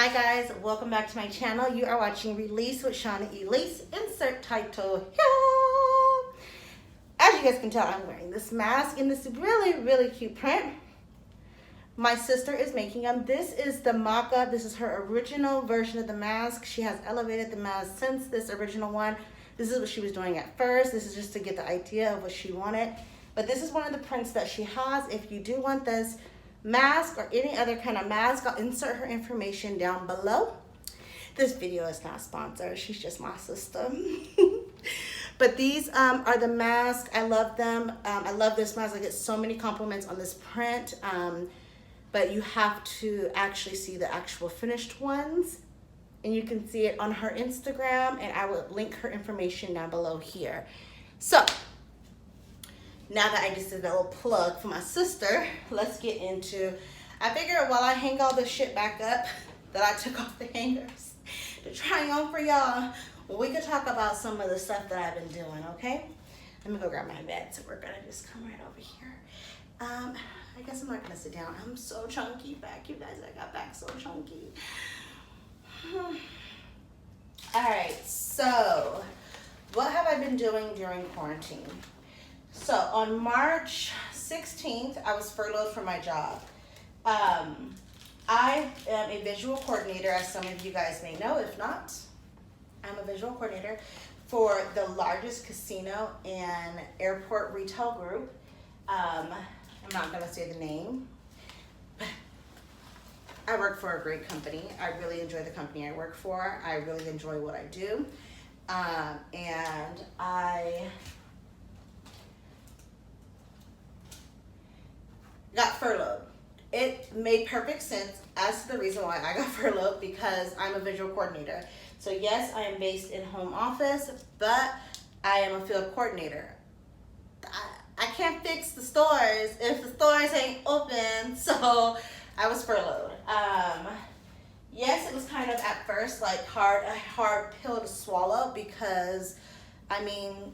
Hi guys, welcome back to my channel. You are watching Release with Shawna Elise. Insert title here. As you guys can tell, I'm wearing this mask in this really cute print. My sister is making them. This is the mock-up. This is her original version of the mask. She has elevated the mask since this original one. This is what she was doing at first. This is just to get the idea of what she wanted. But this is one of the prints that she has. If you do want this mask or any other kind of mask, I'll insert her information down below. This video is not sponsored. She's just my sister. But these are the masks. I love them. I love this mask. I get so many compliments on this print. But you have to actually see the actual finished ones. And you can see it on her Instagram. And I will link her information down below here. So, now that I just did a little plug for my sister, let's get into, I figured while I hang all this shit back up that I took off the hangers to try on for y'all, we could talk about some of the stuff that I've been doing, okay? Let me go grab my bed, so we're gonna just come right over here. I guess I'm not gonna sit down. I'm so chunky back, you guys. I got back so chunky. All right, so what have I been doing during quarantine? So on March 16th, I was furloughed from my job. I am a visual coordinator, as some of you guys may know. If not, I'm a visual coordinator for the largest casino and airport retail group. I'm not going to say the name, but I work for a great company. I really enjoy the company I work for. I really enjoy what I do. And I got furloughed. It made perfect sense as to the reason why I got furloughed, because I'm a visual coordinator. So yes, I am based in home office, but I am a field coordinator. I can't fix the stores if the stores ain't open, so I was furloughed. Yes, it was kind of at first like a hard pill to swallow, because I mean,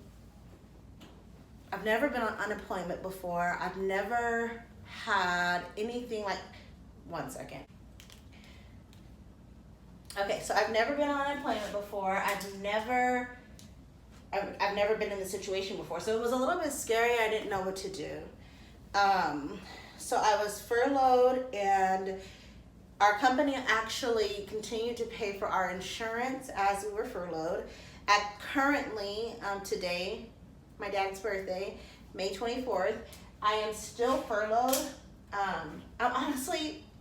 I've never been on unemployment before. I've never had anything like, one second. Okay, so I've never been on unemployment before. I've never been in this situation before. So it was a little bit scary. I didn't know what to do. So I was furloughed, and our company actually continued to pay for our insurance as we were furloughed. Currently, today, my dad's birthday, May 24th, I am still furloughed.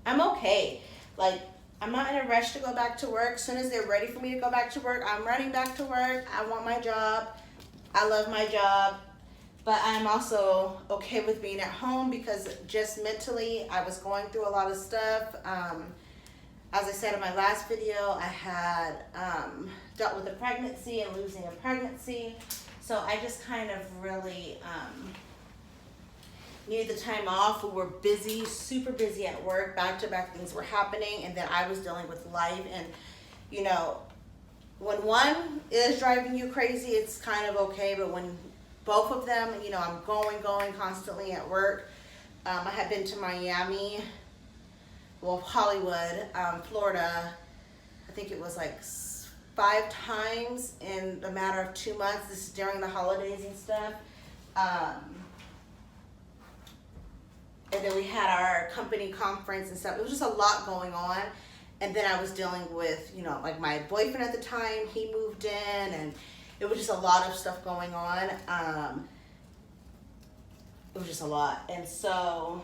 I'm okay. Like, I'm not in a rush to go back to work. As soon as they're ready for me to go back to work, I'm running back to work. I want my job. I love my job. But I'm also okay with being at home, because just mentally, I was going through a lot of stuff. As I said in my last video, I had dealt with a pregnancy and losing a pregnancy. So I just kind of really needed the time off. We were busy, super busy at work. Back-to-back things were happening, and then I was dealing with life. And, you know, when one is driving you crazy, it's kind of okay. But when both of them, you know, I'm going constantly at work. I had been to Miami, well, Hollywood, Florida. I think it was like 5 times in a matter of 2 months. This is during the holidays and stuff. And then we had our company conference and stuff. It was just a lot going on. And then I was dealing with, you know, like my boyfriend at the time, he moved in, and it was just a lot of stuff going on. It was just a lot. And so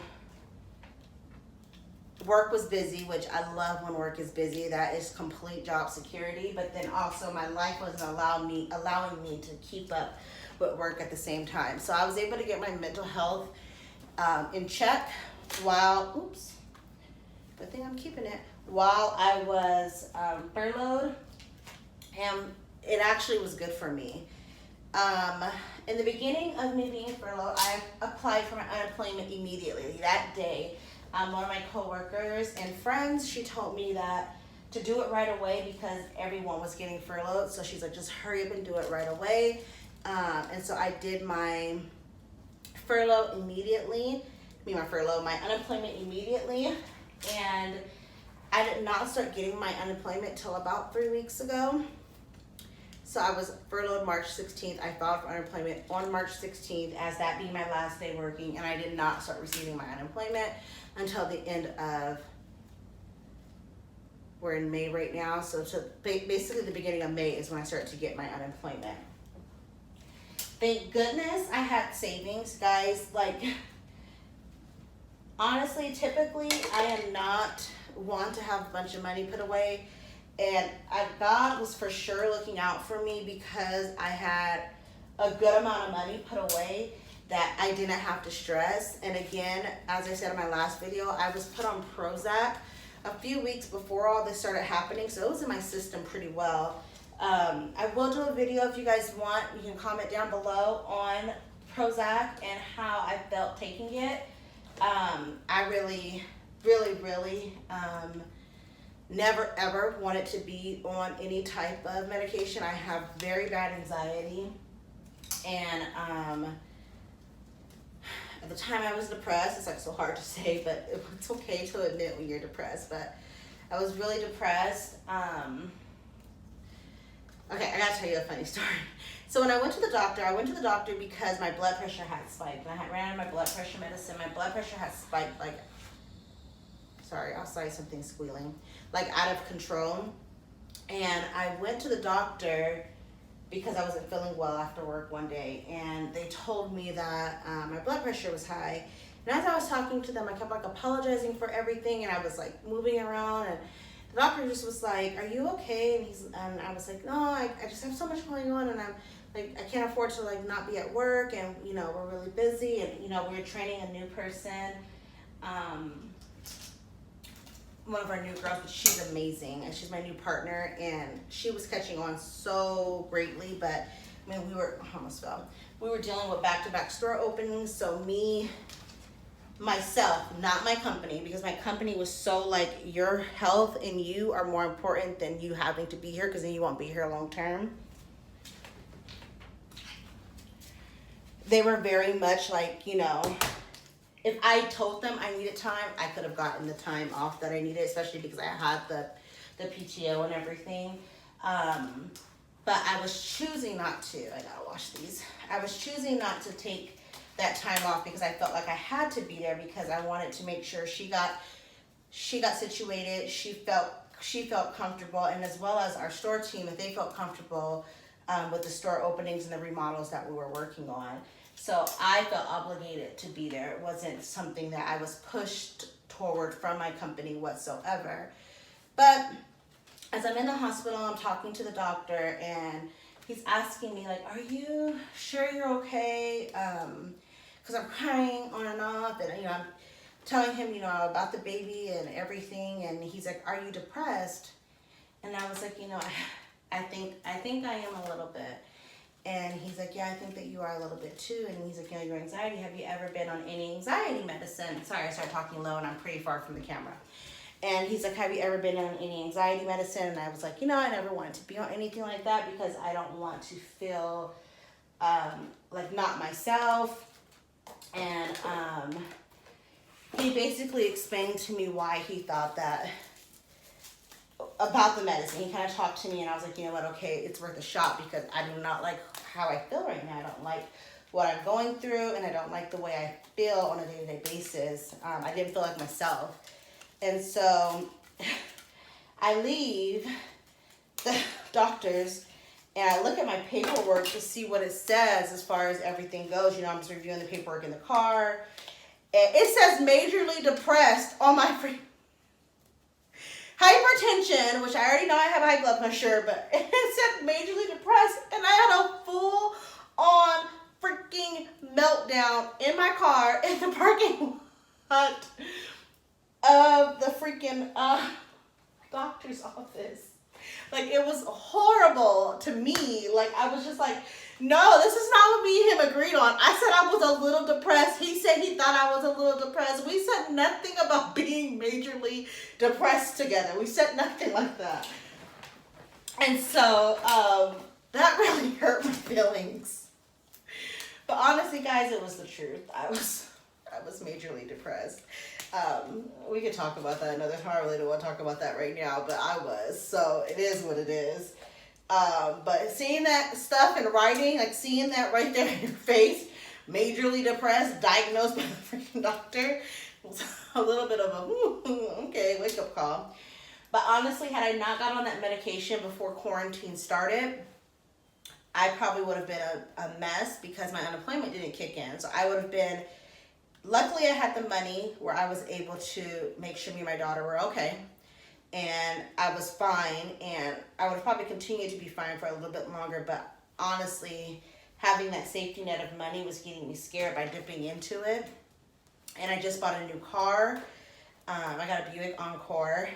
work was busy, which I love when work is busy. That is complete job security. But then also my life wasn't allowing me to keep up with work at the same time. So I was able to get my mental health in check while, good thing I'm keeping it, while I was furloughed, and it actually was good for me. In the beginning of me being furloughed, I applied for my unemployment immediately. That day, one of my coworkers and friends, she told me that to do it right away, because everyone was getting furloughed. So she's like, just hurry up and do it right away. And so I did my furlough immediately. My unemployment immediately. And I did not start getting my unemployment till about 3 weeks ago. So I was furloughed March 16th. I filed for unemployment on March 16th as that being my last day working, and I did not start receiving my unemployment until the end of, we're in May right now, so basically the beginning of May is when I started to get my unemployment. Thank goodness I had savings, guys. Like, honestly, typically I am not one to have a bunch of money put away. And God was for sure looking out for me because I had a good amount of money put away that I didn't have to stress. And again, as I said in my last video, I was put on Prozac a few weeks before all this started happening. So it was in my system pretty well. I will do a video if you guys want. You can comment down below on Prozac and how I felt taking it. I really never ever wanted to be on any type of medication. I have very bad anxiety, and at the time I was depressed. It's like so hard to say, but it's okay to admit when you're depressed. But I was really depressed. Okay, I gotta tell you a funny story. So when I went to the doctor because my blood pressure had spiked. And I ran out of my blood pressure medicine. My blood pressure had spiked like, sorry, outside something squealing, like out of control. And I went to the doctor because I wasn't feeling well after work one day. And they told me that my blood pressure was high. And as I was talking to them, I kept like apologizing for everything. And I was like moving around, and the doctor just was like, "Are you okay?" And I was like, "No, I just have so much going on, and I'm like, I can't afford to like not be at work, and you know, we're really busy, and you know, we're training a new person, one of our new girls, but she's amazing, and she's my new partner, and she was catching on so greatly, but I mean, we were dealing with back-to-back store openings, so myself, not my company, because my company was so like, your health and you are more important than you having to be here, because then you won't be here long term. They were very much like, you know, if I told them I needed time, I could have gotten the time off that I needed, especially because I had the PTO and everything. But I was choosing not to. I gotta wash these. I was choosing not to take that time off because I felt like I had to be there, because I wanted to make sure she got situated, she felt comfortable, and as well as our store team, if they felt comfortable with the store openings and the remodels that we were working on. So I felt obligated to be there. It wasn't something that I was pushed toward from my company whatsoever. But as I'm in the hospital, I'm talking to the doctor, and he's asking me like, "Are you sure you're okay?" Because I'm crying on and off, and you know, I'm telling him, you know, about the baby and everything, and he's like, "Are you depressed?" And I was like, you know, I think I am a little bit. And he's like, "Yeah, I think that you are a little bit too." And he's like, "You know, your anxiety, have you ever been on any anxiety medicine?" Sorry, I started talking low and I'm pretty far from the camera. And he's like, "Have you ever been on any anxiety medicine?" And I was like, you know, I never wanted to be on anything like that because I don't want to feel like not myself. And he basically explained to me why he thought that about the medicine. He kind of talked to me, and I was like, you know what, okay, it's worth a shot, because I do not like how I feel right now. I don't like what I'm going through, and I don't like the way I feel on a day-to-day basis. I didn't feel like myself. And so I leave the doctor's, and I look at my paperwork to see what it says as far as everything goes. You know, I'm just reviewing the paperwork in the car. And it says majorly depressed on my hypertension, which I already know I have high blood pressure, but it said majorly depressed, and I had a full-on freaking meltdown in my car in the parking lot of the freaking doctor's office. Like, it was horrible to me. Like, I was just like, no, this is not what me and him agreed on. I said I was a little depressed. He said he thought I was a little depressed. We said nothing about being majorly depressed together. We said nothing like that. And so that really hurt my feelings. But honestly, guys, it was the truth. I was majorly depressed. We could talk about that another time. I really don't want to talk about that right now, but I was. So it is what it is. But seeing that stuff in writing, like seeing that right there in your face, majorly depressed, diagnosed by the freaking doctor, was a little bit of a, okay, wake up call. But honestly, had I not got on that medication before quarantine started, I probably would have been a mess because my unemployment didn't kick in. So I would have been, luckily I had the money where I was able to make sure me and my daughter were okay. And I was fine, and I would have probably continued to be fine for a little bit longer, but honestly, having that safety net of money was getting me scared by dipping into it. And I just bought a new car. I got a Buick Encore.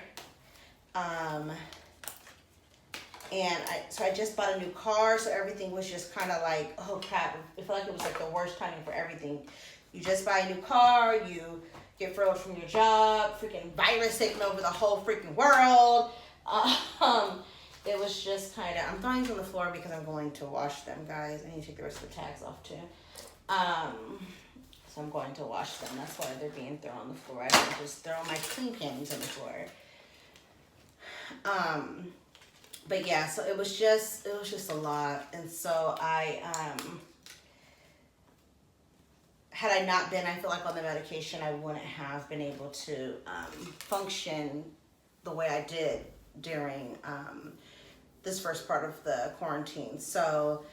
So I just bought a new car, so everything was just kind of like, oh crap, it felt like it was like the worst timing for everything. You just buy a new car, you get furloughed from your job, freaking virus taking over the whole freaking world. It was just kind of, I'm throwing these on the floor because I'm going to wash them, guys. I need to take the rest of the tags off too. So I'm going to wash them. That's why they're being thrown on the floor. I don't just throw my clean panties on the floor. But yeah, so it was just a lot. And so had I not been, I feel like on the medication, I wouldn't have been able to function the way I did during this first part of the quarantine. So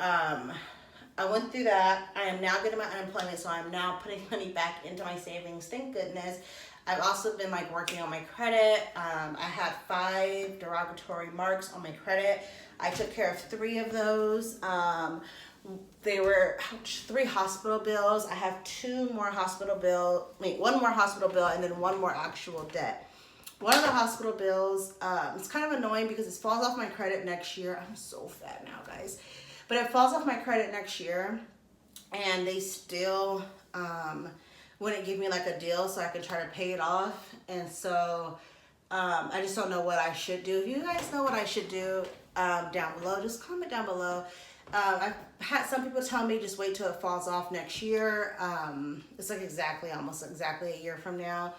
I went through that. I am now getting my unemployment, so I'm now putting money back into my savings. Thank goodness. I've also been like working on my credit. I had 5 derogatory marks on my credit. I took care of 3 of those. They were 3 hospital bills. I have 1 more hospital bill, and then 1 more actual debt. One of the hospital bills, it's kind of annoying because it falls off my credit next year. I'm so fat now, guys. But it falls off my credit next year, and they still wouldn't give me like a deal so I could try to pay it off. And so I just don't know what I should do. If you guys know what I should do down below, just comment down below. I've had some people tell me just wait till it falls off next year. It's like almost exactly a year from now.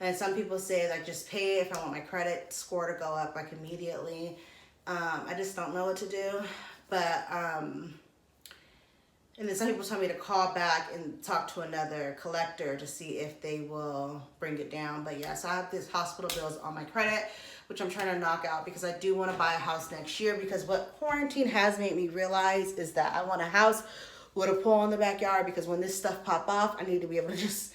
And some people say like just pay it if I want my credit score to go up like immediately. I just don't know what to do. But and then some people tell me to call back and talk to another collector to see if they will bring it down. But yeah, so I have these hospital bills on my credit, which I'm trying to knock out because I do want to buy a house next year. Because what quarantine has made me realize is that I want a house with a pool in the backyard, because when this stuff pop off, I need to be able to just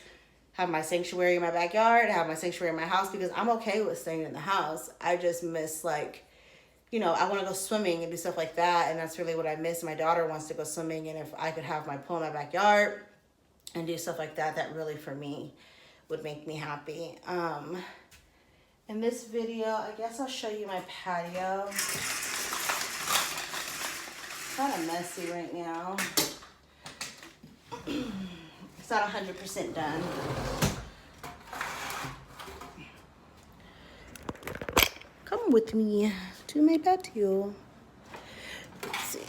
have my sanctuary in my backyard, have my sanctuary in my house, because I'm okay with staying in the house. I just miss like, you know, I want to go swimming and do stuff like that, and that's really what I miss. My daughter wants to go swimming, and if I could have my pool in my backyard and do stuff like that, that really for me would make me happy. In this video, I guess I'll show you my patio. It's kind of messy right now. It's not 100% done. Come with me to my patio. Let's see.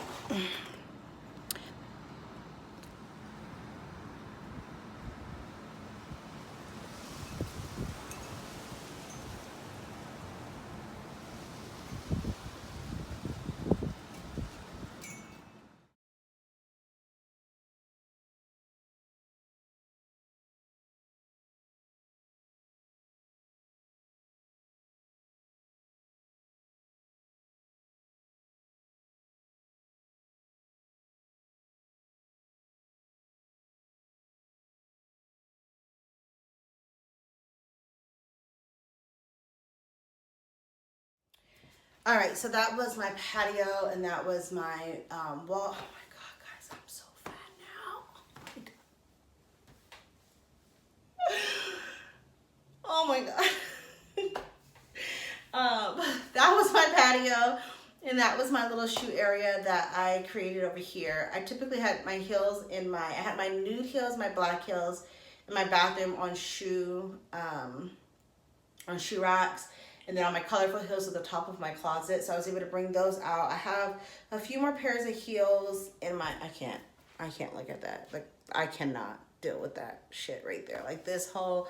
All right, so that was my patio, and that was my wall. Oh my God, guys, I'm so fat now. Oh my God. That was my patio, and that was my little shoe area that I created over here. I typically had my heels I had my nude heels, my black heels in my bathroom on shoe racks. And then on my colorful heels at the top of my closet. So I was able to bring those out. I have a few more pairs of heels in my, I can't look at that. Like, I cannot. deal with that shit right there. Like this whole,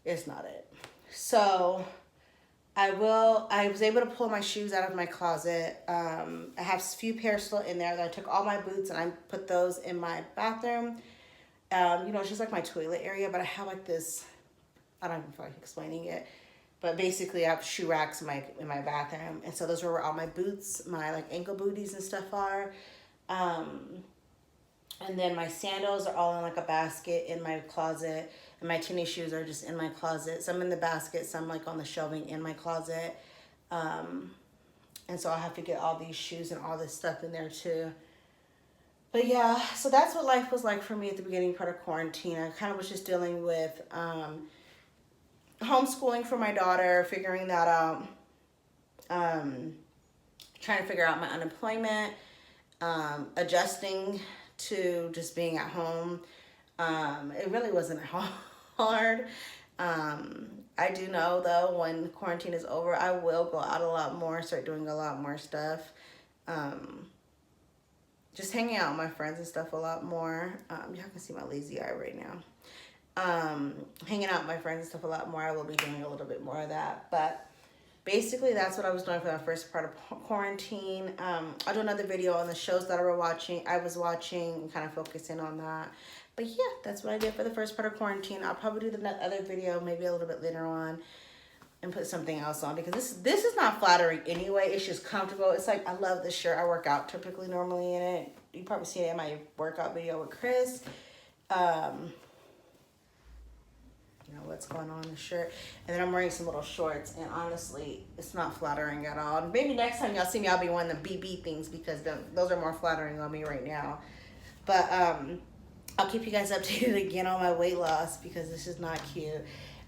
it's not it. So I was able to pull my shoes out of my closet. I have a few pairs still in there. I took all my boots and I put those in my bathroom. It's just like my toilet area, but I have like this, I don't even feel like explaining it, but basically I have shoe racks in my bathroom. And so those are where all my boots, my like ankle booties and stuff are. And then my sandals are all in like a basket in my closet. And my tennis shoes are just in my closet. Some in the basket, some like on the shelving in my closet. And so I have to get all these shoes and all this stuff in there too. But yeah, so that's what life was like for me at the beginning part of quarantine. I kind of was just dealing with homeschooling for my daughter, figuring that out. Trying to figure out my unemployment. Adjusting to just being at home. It really wasn't hard. I do know though, when quarantine is over, I will go out a lot more, start doing a lot more stuff. Just hanging out with my friends and stuff a lot more. Y'all can see my lazy eye right now. Hanging out with my friends and stuff a lot more. I will be doing a little bit more of that. But basically, that's what I was doing for the first part of quarantine. I'll do another video on the shows that I was watching and kind of focusing on that. But yeah, that's what I did for the first part of quarantine. I'll probably do the other video maybe a little bit later on and put something else on, because this is not flattering anyway. It's just comfortable. It's like, I love this shirt. I work out typically normally in it. You probably see it in my workout video with Chris. What's going on in the shirt. And then I'm wearing some little shorts, and honestly, it's not flattering at all. Maybe next time y'all see me, I'll be wearing the BB things, because those are more flattering on me right now. But I'll keep you guys updated again on my weight loss, because this is not cute.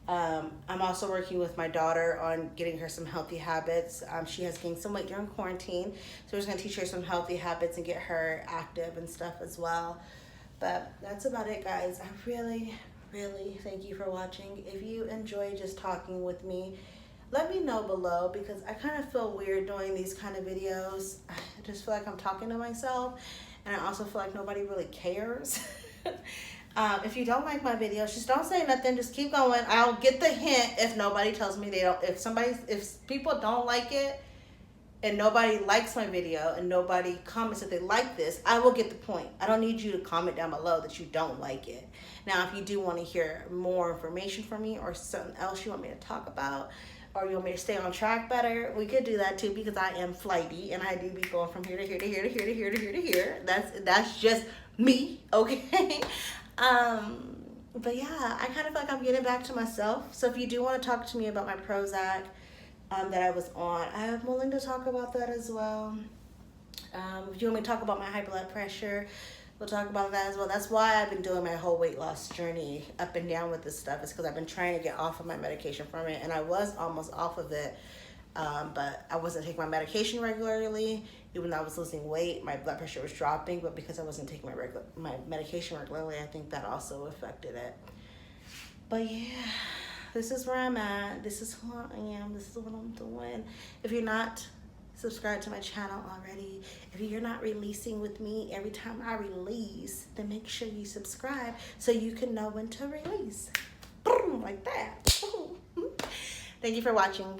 I'm also working with my daughter on getting her some healthy habits. She has gained some weight during quarantine, so we're just gonna teach her some healthy habits and get her active and stuff as well. But that's about it, guys. I really thank you for watching. If you enjoy just talking with me, let me know below, because I kind of feel weird doing these kind of videos. I just feel like I'm talking to myself, and I also feel like nobody really cares. If you don't like my videos, just don't say nothing. Just keep going. I'll get the hint if nobody tells me they don't. If people don't like it and nobody likes my video and nobody comments that they like this, I will get the point. I don't need you to comment down below that you don't like it. Now, if you do want to hear more information from me, or something else you want me to talk about, or you want me to stay on track better, we could do that too, because I am flighty and I do be going from here to here to here to here to here to here to here. That's just me, okay? But yeah, I kind of feel like I'm getting back to myself. So if you do want to talk to me about my Prozac that I was on, I'm willing to talk about that as well. If you want me to talk about my high blood pressure, we'll talk about that as well. That's why I've been doing my whole weight loss journey up and down with this stuff. It's because I've been trying to get off of my medication from it, and I was almost off of it. But I wasn't taking my medication regularly. Even though I was losing weight, my blood pressure was dropping, but because I wasn't taking my medication regularly, I think that also affected it. But yeah, this is where I'm at. This is who I am. This is what I'm doing. If you're not subscribed to my channel already, if you're not releasing with me every time I release, then make sure you subscribe so you can know when to release. Boom, like that. Thank you for watching.